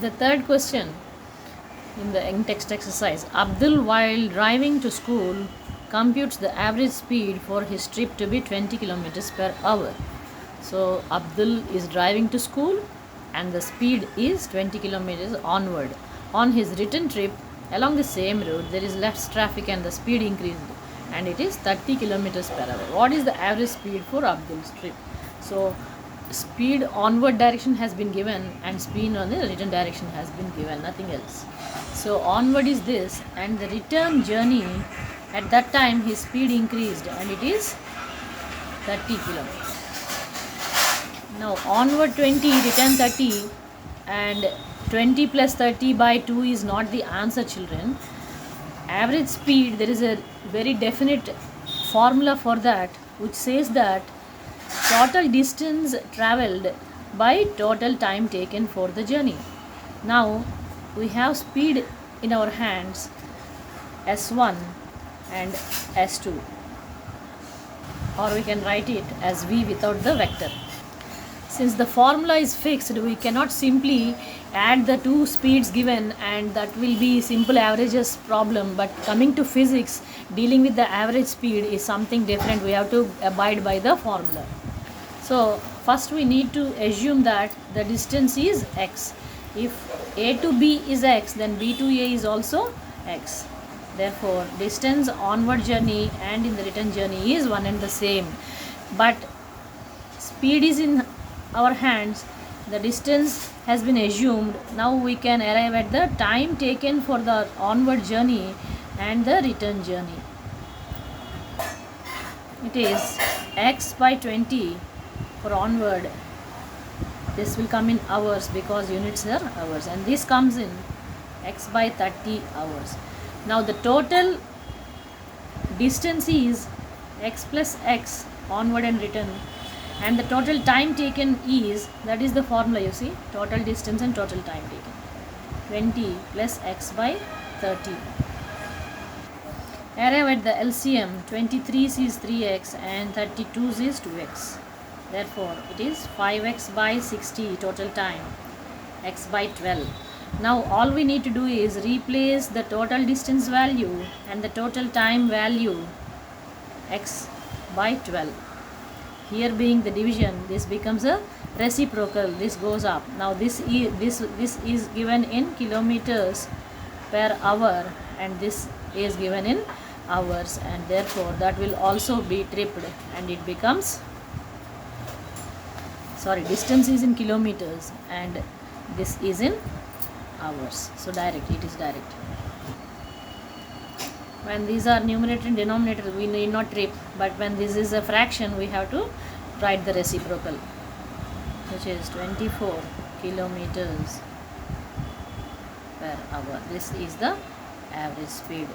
The third question in the in-text exercise: Abdul, while driving to school, computes the average speed for his trip to be 20 kilometers per hour. So Abdul is driving to school and the speed is 20 kilometers onward. On his return trip along the same road, there is less traffic and the speed increased and it is 30 kilometers per hour. What is the average speed for Abdul's trip? So speed onward direction has been given and speed on the return direction has been given, nothing else. So onward is this, and the return journey, at that time his speed increased and it is 30 kilometers. Now onward 20, return 30, and 20 plus 30 by 2 is not the answer, children. Average speed, there is a very definite formula for that, which says that total distance traveled by total time taken for the journey. Now we have speed in our hands, s1 and s2, or we can write it as v without the vector. Since the formula is fixed, we cannot simply add the two speeds given and that will be simple averages problem. But coming to physics, dealing with the average speed is something different. We have to abide by the formula. So first we need to assume that the distance is x. If a to b is x, then b to a is also x. Therefore distance onward journey and in the return journey is one and the same. But speed is in our hands, the distance has been assumed. Now we can arrive at the time taken for the onward journey and the return journey. It is x by 20 for onward. This will come in hours because units are hours, and this comes in x by 30 hours. Now the total distance is x plus x onward and return, and the total time taken is, that is the formula, you see, total distance and total time taken, 20 plus x by 30. Arrive at the LCM, 23 is 3x and 32 is 2x. Therefore it is 5x by 60 total time, x by 12. Now all we need to do is replace the total distance value and the total time value, x by 12. Here being the division, this becomes a reciprocal, this goes up. Now this is given in kilometers per hour and this is given in hours, and therefore that will also be tripled and it becomes, distance is in kilometers and this is in hours. So direct, it is direct. When these are numerator and denominator, we need not trip, but when this is a fraction, we have to write the reciprocal, which is 24 kilometers per hour. This is the average speed.